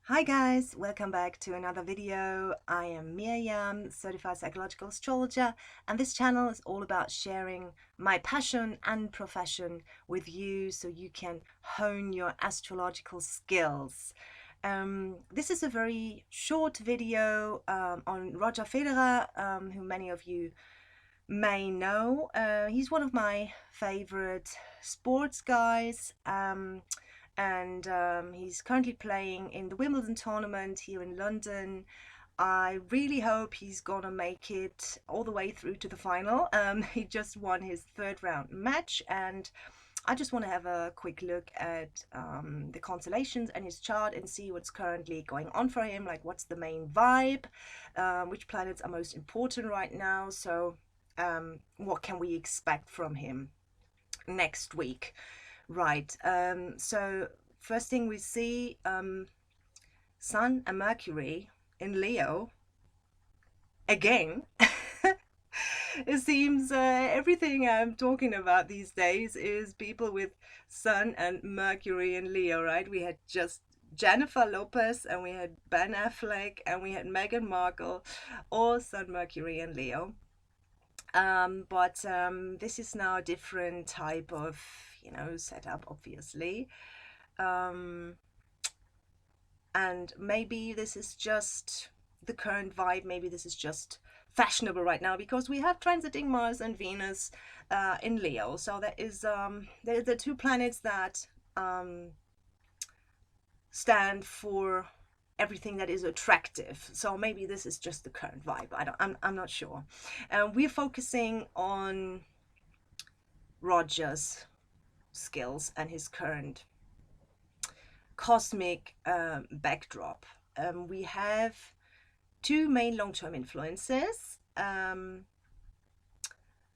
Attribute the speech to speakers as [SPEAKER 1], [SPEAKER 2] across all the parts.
[SPEAKER 1] Hi guys, welcome back to another video. I am Mirjam, certified psychological astrologer, and this channel is all about sharing my passion and profession with you so you can hone your astrological skills. This is a very short video on Roger Federer, who many of you may know. He's one of my favorite sports guys. And he's currently playing in the Wimbledon tournament here in London. I really hope he's gonna make it all the way through to the final. He just won his third round match, and I just want to have a quick look at the constellations and his chart and see what's currently going on for him, like what's the main vibe, which planets are most important right now. So what can we expect from him next week? Right, so first thing we see, Sun and Mercury in Leo again. It seems everything I'm talking about these days is people with Sun and Mercury in Leo, right? We had just Jennifer Lopez and we had Ben Affleck and we had Meghan Markle, all Sun, Mercury and Leo. But this is now a different type of, setup, obviously. And maybe this is just the current vibe. Maybe this is just fashionable right now because we have transiting Mars and Venus in Leo. So there is the two planets that stand for everything that is attractive. So maybe this is just the current vibe. I'm not sure. We're focusing on Roger's skills and his current cosmic backdrop. We have two main long-term influences,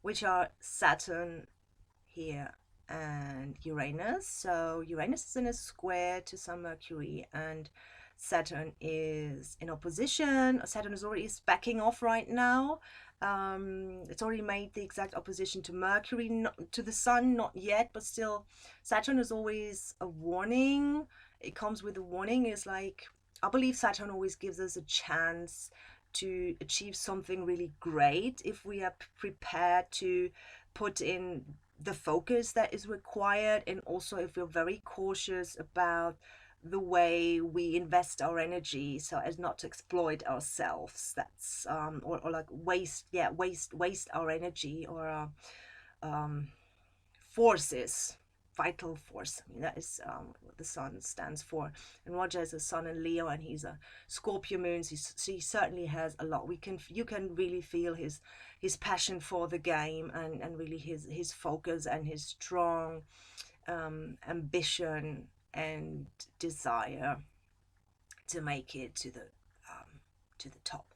[SPEAKER 1] which are Saturn here and Uranus. So Uranus is in a square to Sun, Mercury, and Saturn is in opposition. Saturn is already backing off right now. It's already made the exact opposition to Mercury, not to the Sun, not yet, but still Saturn is always a warning. It comes with a warning. It's like, I believe Saturn always gives us a chance to achieve something really great if we are prepared to put in the focus that is required, and also if we're very cautious about the way we invest our energy so as not to exploit ourselves. That's or like waste our energy or forces, vital force. I mean, that is what the Sun stands for. And Roger is a Sun in Leo, and he's a Scorpio moon. So he certainly has a lot. You can really feel his passion for the game, and really his focus and his strong ambition and desire to make it to the top.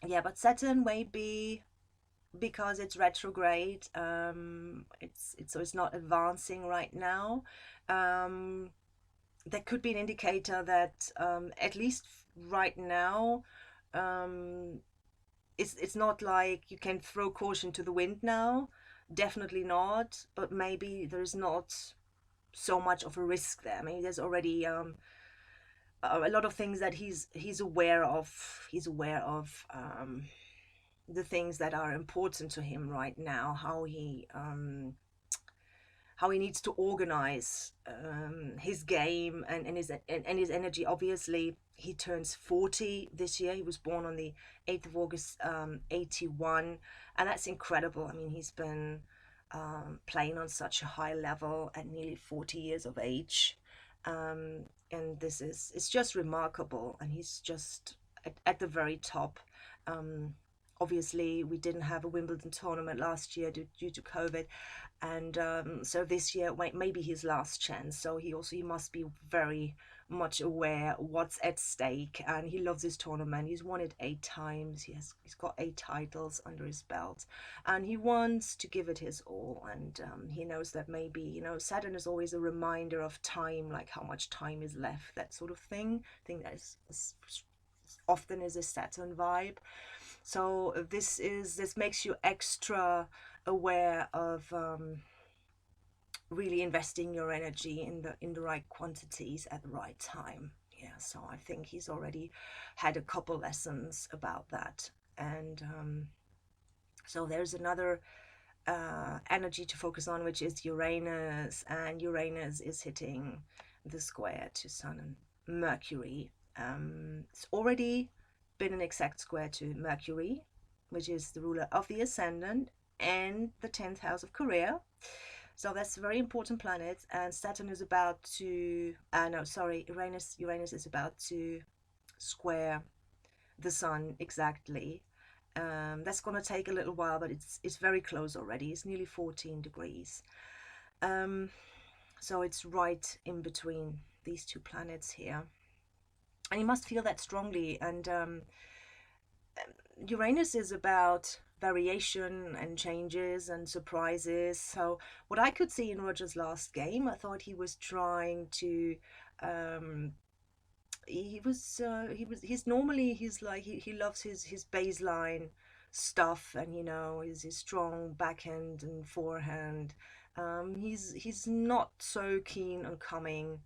[SPEAKER 1] Yeah, but Saturn may be, because it's retrograde, it's not advancing right now. That could be an indicator that at least right now, it's not like you can throw caution to the wind now. Definitely not. But maybe there's not so much of a risk there. Maybe there's already a lot of things that he's aware of. He's aware of the things that are important to him right now, how he needs to organize his game and his energy. Obviously, he turns 40 this year. He was born on the 8th of August, 81, and that's incredible. I mean, he's been playing on such a high level at nearly 40 years of age, and it's just remarkable, and he's just at the very top. Obviously, we didn't have a Wimbledon tournament last year due to COVID, and so this year maybe his last chance. So he must be very much aware what's at stake, and he loves his tournament. He's won it 8 times. He's got 8 titles under his belt, and he wants to give it his all. And he knows that maybe, Saturn is always a reminder of time, like how much time is left, that sort of thing. I think that is often is a Saturn vibe. So this makes you extra aware of really investing your energy in the right quantities at the right time. Yeah, so I think he's already had a couple lessons about that. And so there's another energy to focus on, which is Uranus, and Uranus is hitting the square to Sun and Mercury. It's already been an exact square to Mercury, which is the ruler of the ascendant and the 10th house of career. So that's a very important planet, and Saturn is about to, no, sorry, Uranus is about to square the Sun exactly. That's going to take a little while, but it's very close already. It's nearly 14 degrees. So it's right in between these two planets here. And you must feel that strongly. And Uranus is about variation and changes and surprises. So what I could see in Roger's last game, I thought he was trying to he's normally he's like he loves his baseline stuff, and you know, his strong backhand and forehand. He's not so keen on coming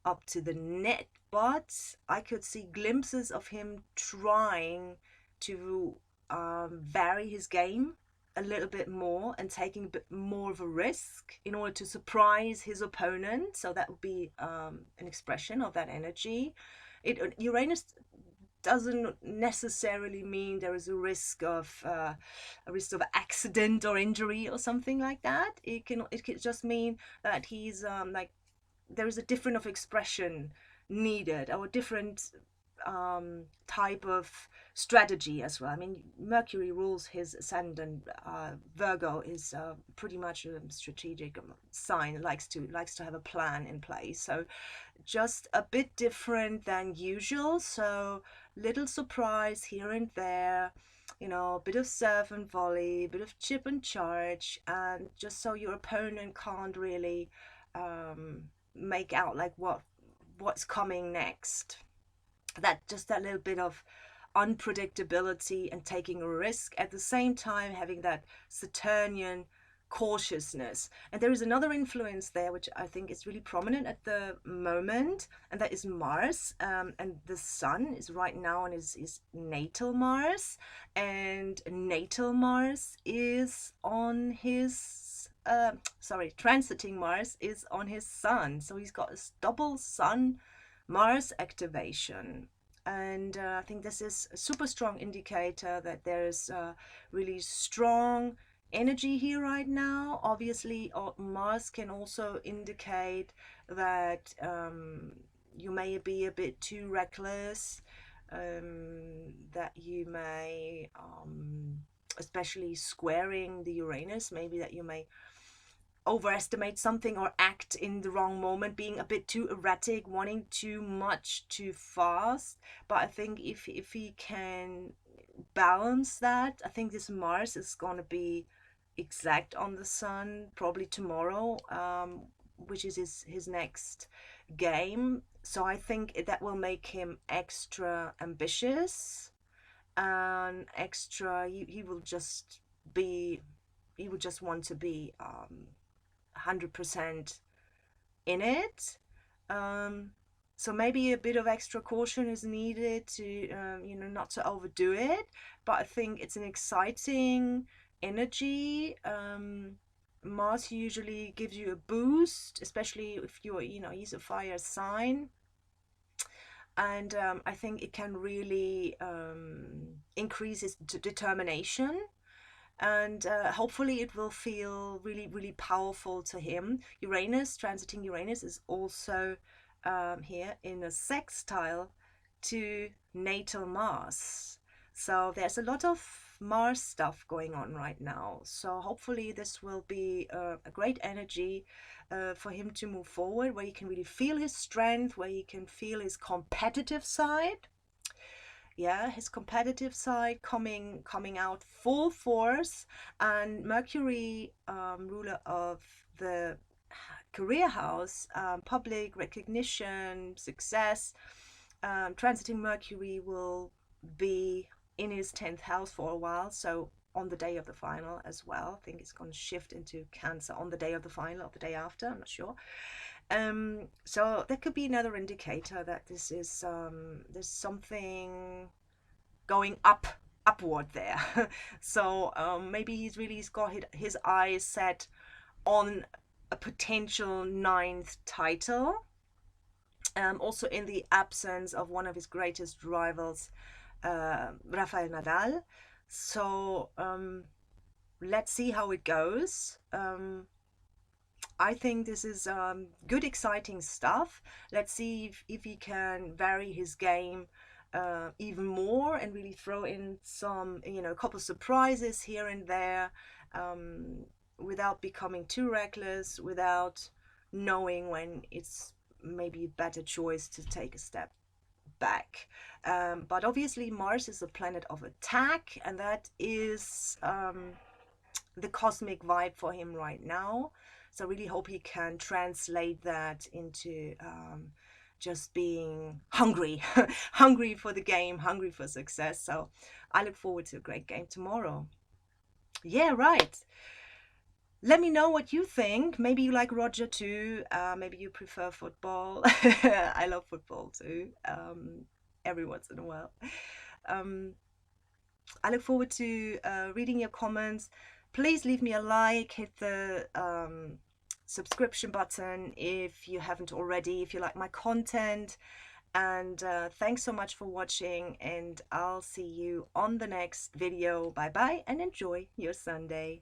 [SPEAKER 1] up to the net, but I could see glimpses of him trying to vary his game a little bit more and taking a bit more of a risk in order to surprise his opponent. So that would be an expression of that energy. Uranus doesn't necessarily mean there is a risk of accident or injury or something like that. It can just mean that he's like there is a different of expression needed, or a different type of strategy as well. I mean, Mercury rules his ascendant. Virgo is pretty much a strategic sign. Likes to have a plan in place. So just a bit different than usual. So little surprise here and there. You know, a bit of serve and volley, a bit of chip and charge, and just so your opponent can't really make out like what's coming next. That little bit of unpredictability and taking a risk, at the same time having that Saturnian cautiousness. And there is another influence there which I think is really prominent at the moment, and that is Mars. And the Sun is right now on his natal Mars, and natal Mars is on his transiting Mars is on his Sun. So he's got this double Sun Mars activation. And I think this is a super strong indicator that there's really strong energy here right now. Obviously, Mars can also indicate that you may be a bit too reckless, that you may, especially squaring the Uranus, maybe that you may overestimate something or act in the wrong moment, being a bit too erratic, wanting too much too fast. But I think if he can balance that, I think this Mars is going to be exact on the Sun probably tomorrow, which is his next game. So I think that will make him extra ambitious and extra, he will just want to be 100% in it. So maybe a bit of extra caution is needed to not to overdo it, but I think it's an exciting energy. Mars usually gives you a boost, especially if he's a fire sign, and I think it can really increase his determination. And hopefully it will feel really, really powerful to him. Transiting Uranus is also here in a sextile to natal Mars. So there's a lot of Mars stuff going on right now. So hopefully this will be a great energy for him to move forward, where he can really feel his strength, where he can feel his competitive side. Yeah, his competitive side coming out full force. And Mercury, ruler of the career house, public recognition, success, transiting Mercury will be in his 10th house for a while. So on the day of the final as well. I think it's going to shift into Cancer on the day of the final or the day after, I'm not sure. So that could be another indicator that this is there's something going upward there. So maybe he's got his eyes set on a potential 9th title, also in the absence of one of his greatest rivals, Rafael Nadal. So let's see how it goes. I think this is good, exciting stuff. Let's see if he can vary his game even more and really throw in some, a couple surprises here and there, without becoming too reckless, without knowing when it's maybe a better choice to take a step back. But obviously Mars is a planet of attack, and that is the cosmic vibe for him right now. So I really hope he can translate that into just being hungry, hungry for the game, hungry for success. So I look forward to a great game tomorrow. Yeah, right. Let me know what you think. Maybe you like Roger too. Maybe you prefer football. I love football too, every once in a while. I look forward to reading your comments. Please leave me a like, hit the subscription button if you haven't already, if you like my content. And thanks so much for watching, and I'll see you on the next video. Bye bye, and enjoy your Sunday.